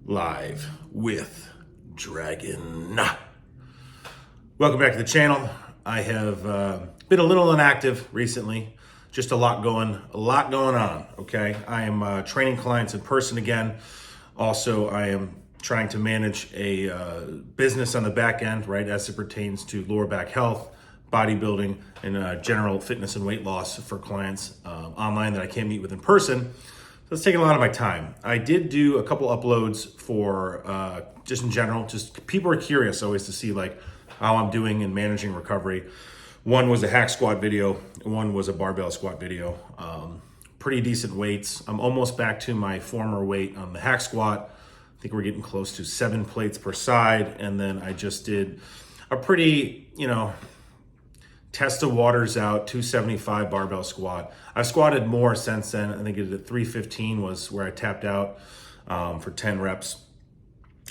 live with Dragon. Welcome back to the channel. I have been a little inactive recently. Just a lot going on. Okay, I am training clients in person again. Also, I am trying to manage a business on the back end, right, as it pertains to lower back health, bodybuilding, and general fitness and weight loss for clients online that I can't meet with in person. So it's taking a lot of my time. I did do a couple uploads for just in general, just people are curious always to see like how I'm doing in managing recovery. One was a hack squat video, one was a barbell squat video. Pretty decent weights. I'm almost back to my former weight on the hack squat. I think we're getting close to 7 plates per side. And then I just did a pretty, test the waters out, 275 barbell squat. I've squatted more since then. I think it at 315 was where I tapped out for 10 reps.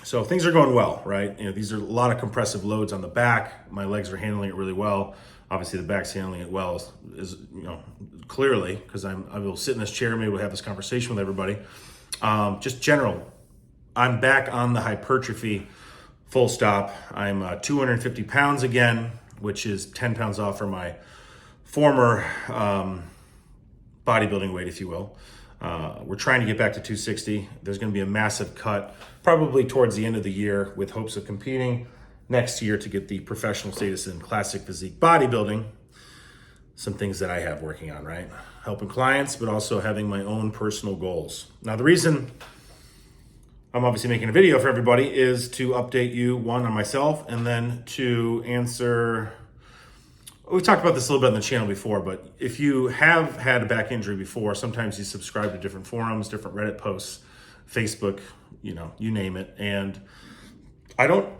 So things are going well, right? These are a lot of compressive loads on the back. My legs are handling it really well. Obviously the back's handling it well is clearly, because I will sit in this chair, maybe we'll have this conversation with everybody. Just general, I'm back on the hypertrophy, full stop. I'm 250 pounds again, which is 10 pounds off from my former bodybuilding weight, if you will. We're trying to get back to 260. There's going to be a massive cut probably towards the end of the year with hopes of competing next year to get the professional status in classic physique bodybuilding. Some things that I have working on, right? Helping clients, but also having my own personal goals. Now, the reason I'm obviously making a video for everybody is to update you, one, on myself, and then to answer, we've talked about this a little bit on the channel before, but if you have had a back injury before, sometimes you subscribe to different forums, different Reddit posts, Facebook, you name it. And I don't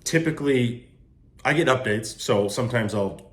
typically, I get updates, so sometimes I'll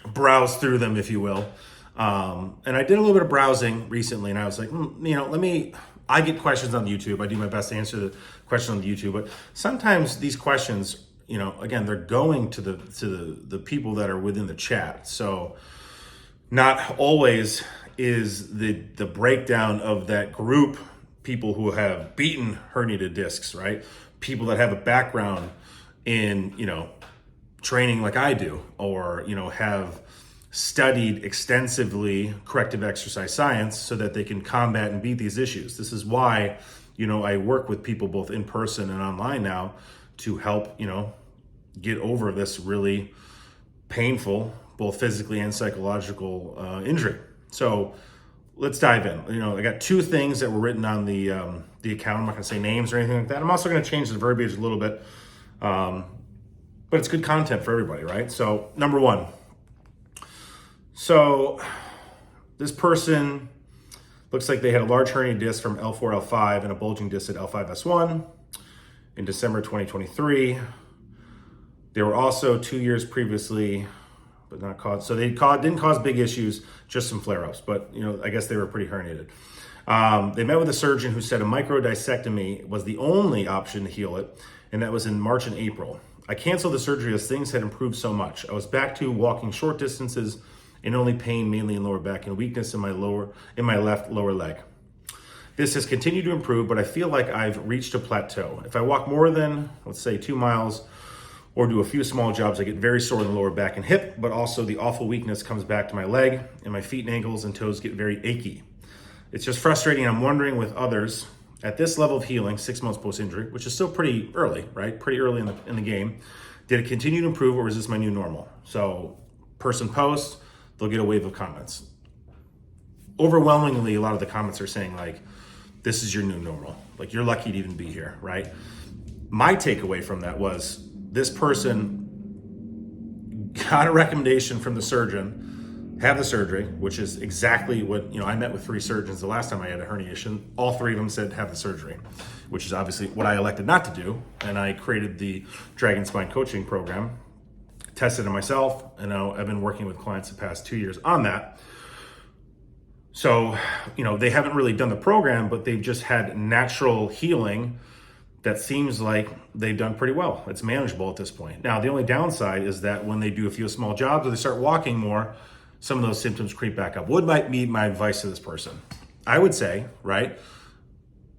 browse through them, if you will. And I did a little bit of browsing recently, and I was like, I get questions on YouTube. I do my best to answer the question on the YouTube, but sometimes these questions, again, they're going to the people that are within the chat. So not always is the breakdown of that group people who have beaten herniated discs, right? People that have a background in, training like I do, or, have studied extensively corrective exercise science so that they can combat and beat these issues. This is why, I work with people both in person and online now to help, get over this really painful, both physically and psychological injury. So let's dive in. I got 2 things that were written on the account. I'm not gonna say names or anything like that. I'm also gonna change the verbiage a little bit, but it's good content for everybody, right? So number 1. So this person looks like they had a large herniated disc from L4, L5 and a bulging disc at L5S1 in December 2023. They were also 2 years previously, but not caused. So didn't cause big issues, just some flare-ups. But I guess they were pretty herniated. They met with a surgeon who said a microdissectomy was the only option to heal it, and that was in March and April. I canceled the surgery as things had improved so much. I was back to walking short distances and only pain mainly in lower back and weakness in my left lower leg. This has continued to improve, but I feel like I've reached a plateau. If I walk more than, let's say, 2 miles or do a few small jobs, I get very sore in the lower back and hip, but also the awful weakness comes back to my leg and my feet and ankles and toes get very achy. It's just frustrating. I'm wondering with others at this level of healing, 6 months post-injury, which is still pretty early, right? Pretty early in the game. Did it continue to improve, or is this my new normal? So person posts, they'll get a wave of comments. Overwhelmingly, a lot of the comments are saying like, this is your new normal. Like, you're lucky to even be here, right? My takeaway from that was this person got a recommendation from the surgeon, have the surgery, which is exactly what, I met with 3 surgeons the last time I had a herniation. All 3 of them said have the surgery, which is obviously what I elected not to do. And I created the Dragon Spine coaching program, tested it myself, and now I've been working with clients the past 2 years on that. So, they haven't really done the program, but they've just had natural healing that seems like they've done pretty well. It's manageable at this point. Now, the only downside is that when they do a few small jobs or they start walking more, some of those symptoms creep back up. What might be my advice to this person? I would say, right,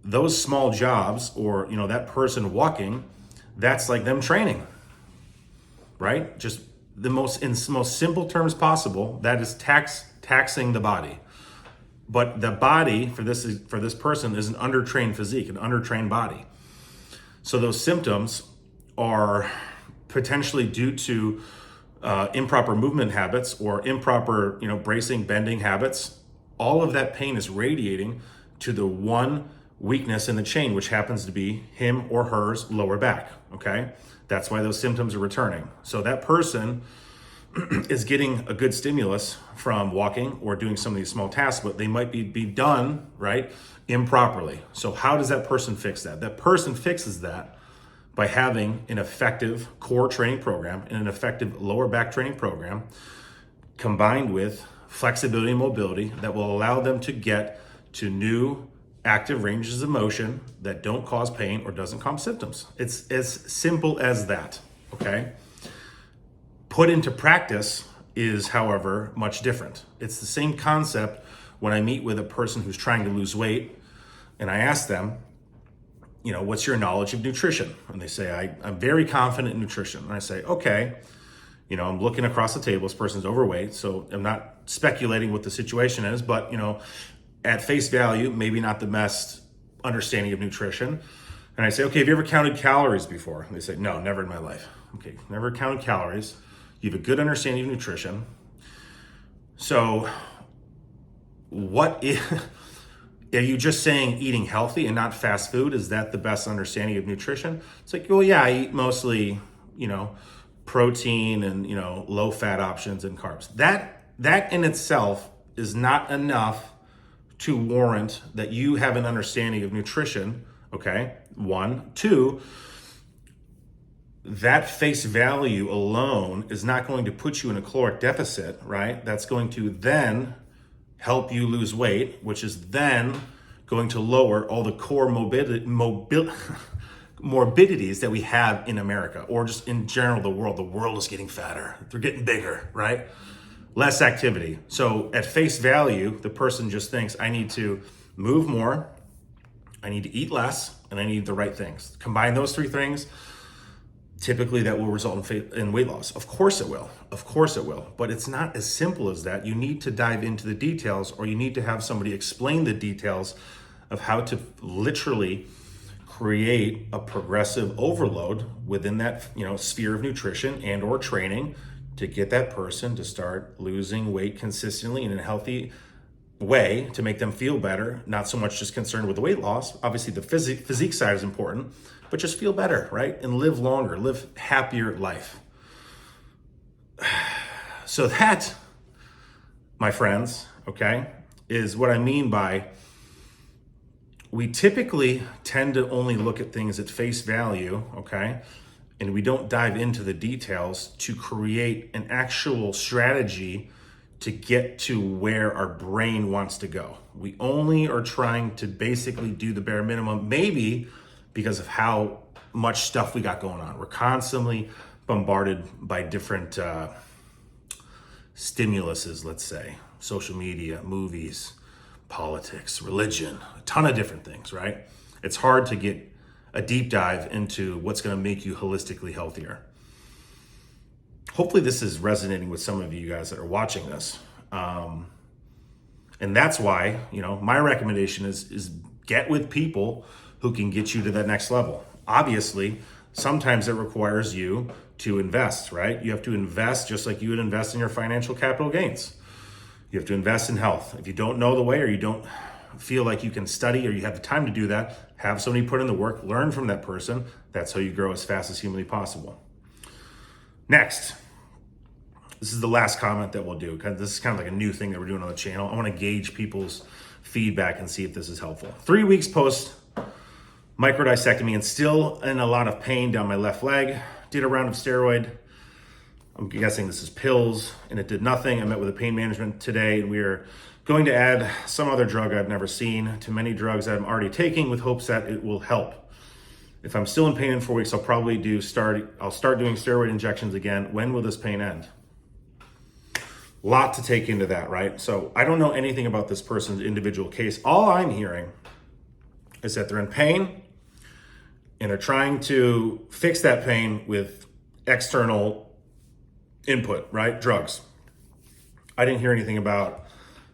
those small jobs, or that person walking, that's like them training, right? Just in the most simple terms possible, that is taxing the body. But the body for this person is an undertrained physique, an undertrained body. So those symptoms are potentially due to improper movement habits or improper, bracing, bending habits. All of that pain is radiating to the one weakness in the chain, which happens to be him or hers lower back. Okay, that's why those symptoms are returning. So that person is getting a good stimulus from walking or doing some of these small tasks, but they might be done right improperly. So how does that person fix that? That person fixes that by having an effective core training program and an effective lower back training program combined with flexibility and mobility that will allow them to get to new active ranges of motion that don't cause pain or doesn't cause symptoms. It's as simple as that, okay? Put into practice is, however, much different. It's the same concept when I meet with a person who's trying to lose weight and I ask them, what's your knowledge of nutrition? And they say, I'm very confident in nutrition. And I say, okay, I'm looking across the table, this person's overweight, so I'm not speculating what the situation is, but, at face value, maybe not the best understanding of nutrition. And I say, okay, have you ever counted calories before? And they say, no, never in my life. Okay, never counted calories. You have a good understanding of nutrition. So are you just saying eating healthy and not fast food? Is that the best understanding of nutrition? It's like, well, yeah, I eat mostly, protein and, low fat options and carbs. That in itself is not enough to warrant that you have an understanding of nutrition, okay? 1. 2, that face value alone is not going to put you in a caloric deficit, right? That's going to then help you lose weight, which is then going to lower all the core morbidities that we have in America, or just in general, the world. The world is getting fatter. They're getting bigger, right? Less activity. So at face value, the person just thinks, I need to move more, I need to eat less, and I need the right things. Combine those 3 things, typically that will result in weight loss. Of course it will. Of course it will. But it's not as simple as that. You need to dive into the details, or you need to have somebody explain the details of how to literally create a progressive overload within that, sphere of nutrition and or training to get that person to start losing weight consistently in a healthy way to make them feel better, not so much just concerned with the weight loss. Obviously the physique side is important, but just feel better, right? And live longer, live happier life. So that, my friends, okay, is what I mean by we typically tend to only look at things at face value, okay? And we don't dive into the details to create an actual strategy to get to where our brain wants to go. We only are trying to basically do the bare minimum, maybe because of how much stuff we got going on. We're constantly bombarded by different stimuluses, let's say, social media, movies, politics, religion, a ton of different things, right? It's hard to get a deep dive into what's going to make you holistically healthier. Hopefully this is resonating with some of you guys that are watching this. And that's why, my recommendation is get with people who can get you to that next level. Obviously, sometimes it requires you to invest, right? You have to invest just like you would invest in your financial capital gains. You have to invest in health. If you don't know the way, or you don't feel like you can study, or you have the time to do that, have somebody put in the work, learn from that person. That's how you grow as fast as humanly possible. Next, this is the last comment that we'll do. This is kind of like a new thing that we're doing on the channel. I want to gauge people's feedback and see if this is helpful. 3 weeks post microdiscectomy and still in a lot of pain down my left leg. Did a round of steroid. I'm guessing this is pills, and it did nothing. I met with a pain management today, and we are going to add some other drug I've never seen to many drugs that I'm already taking with hopes that it will help. If I'm still in pain in 4 weeks, I'll start doing steroid injections again. When will this pain end? Lot to take into that, right? So I don't know anything about this person's individual case. All I'm hearing is that they're in pain and they're trying to fix that pain with external input, right? Drugs. I didn't hear anything about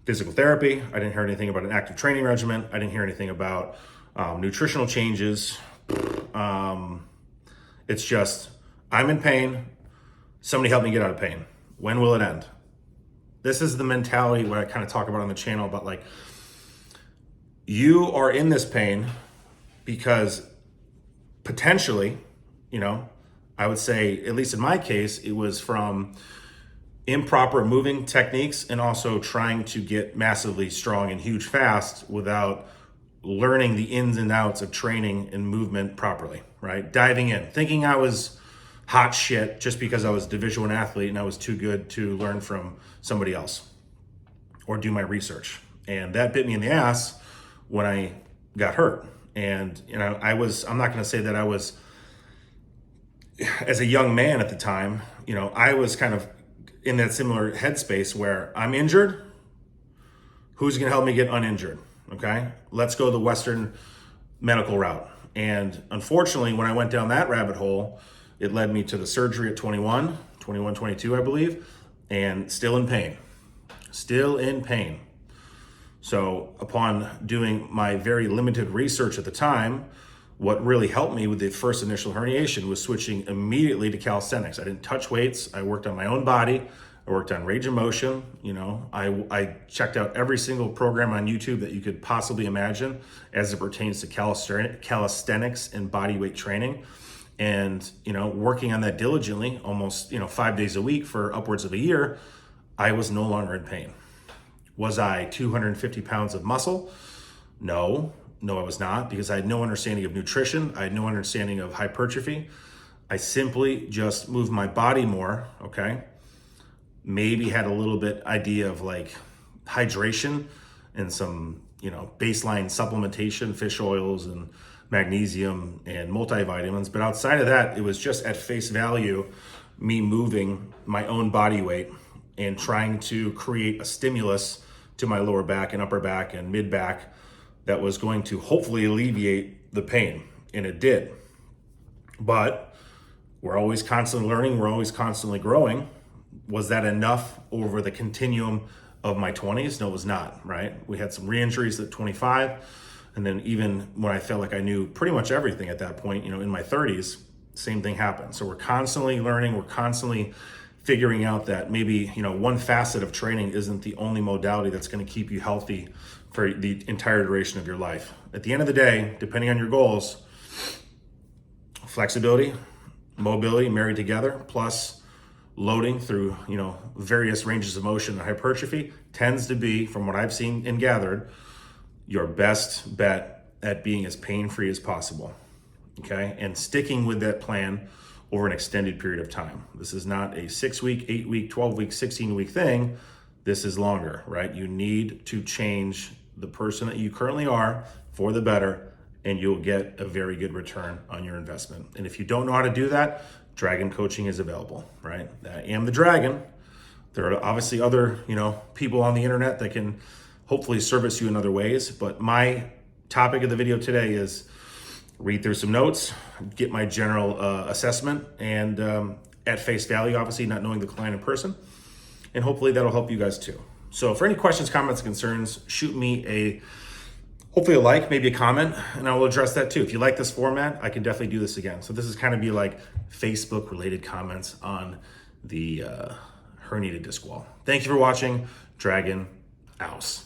physical therapy. I didn't hear anything about an active training regimen. I didn't hear anything about nutritional changes. It's just, I'm in pain. Somebody help me get out of pain. When will it end? This is the mentality what I kind of talk about on the channel, but like, you are in this pain because potentially, I would say, at least in my case, it was from improper moving techniques and also trying to get massively strong and huge fast without learning the ins and outs of training and movement properly, right? Diving in, thinking I was hot shit just because I was a Division I athlete and I was too good to learn from somebody else or do my research. And that bit me in the ass when I got hurt. And, I'm not going to say that I was, as a young man at the time, I was kind of in that similar headspace where I'm injured. Who's going to help me get uninjured? Okay. Let's go the Western medical route. And unfortunately, when I went down that rabbit hole, it led me to the surgery at 22, I believe, and still in pain. So upon doing my very limited research at the time, what really helped me with the first initial herniation was switching immediately to calisthenics. I didn't touch weights. I worked on my own body. I worked on range of motion. I checked out every single program on YouTube that you could possibly imagine as it pertains to calisthenics and body weight training. And, working on that diligently, almost, 5 days a week for upwards of a year, I was no longer in pain. Was I 250 pounds of muscle? No, I was not, because I had no understanding of nutrition. I had no understanding of hypertrophy. I simply just moved my body more, okay? Maybe had a little bit idea of like hydration and some, baseline supplementation, fish oils and magnesium and multivitamins. But outside of that, it was just at face value, me moving my own body weight and trying to create a stimulus to my lower back and upper back and mid back that was going to hopefully alleviate the pain. And it did. But we're always constantly learning. We're always constantly growing. Was that enough over the continuum of my 20s? No, it was not, right? We had some re-injuries at 25. And then even when I felt like I knew pretty much everything at that point, in my 30s, same thing happened. So we're constantly learning. We're constantly figuring out that maybe, one facet of training isn't the only modality that's going to keep you healthy for the entire duration of your life. At the end of the day, depending on your goals, flexibility, mobility married together, plus loading through, various ranges of motion and hypertrophy tends to be, from what I've seen and gathered, your best bet at being as pain-free as possible, okay? And sticking with that plan over an extended period of time. This is not a 6-week, 8-week, 12-week, 16-week thing. This is longer, right? You need to change the person that you currently are for the better, and you'll get a very good return on your investment. And if you don't know how to do that, Dragon Coaching is available, right? I am the Dragon. There are obviously other, people on the internet that can hopefully service you in other ways. But my topic of the video today is read through some notes, get my general assessment, and at face value, obviously not knowing the client in person. And hopefully that'll help you guys too. So for any questions, comments, concerns, shoot me hopefully a like, maybe a comment, and I will address that too. If you like this format, I can definitely do this again. So this is kind of be like Facebook related comments on the herniated disc wall. Thank you for watching. Dragon out.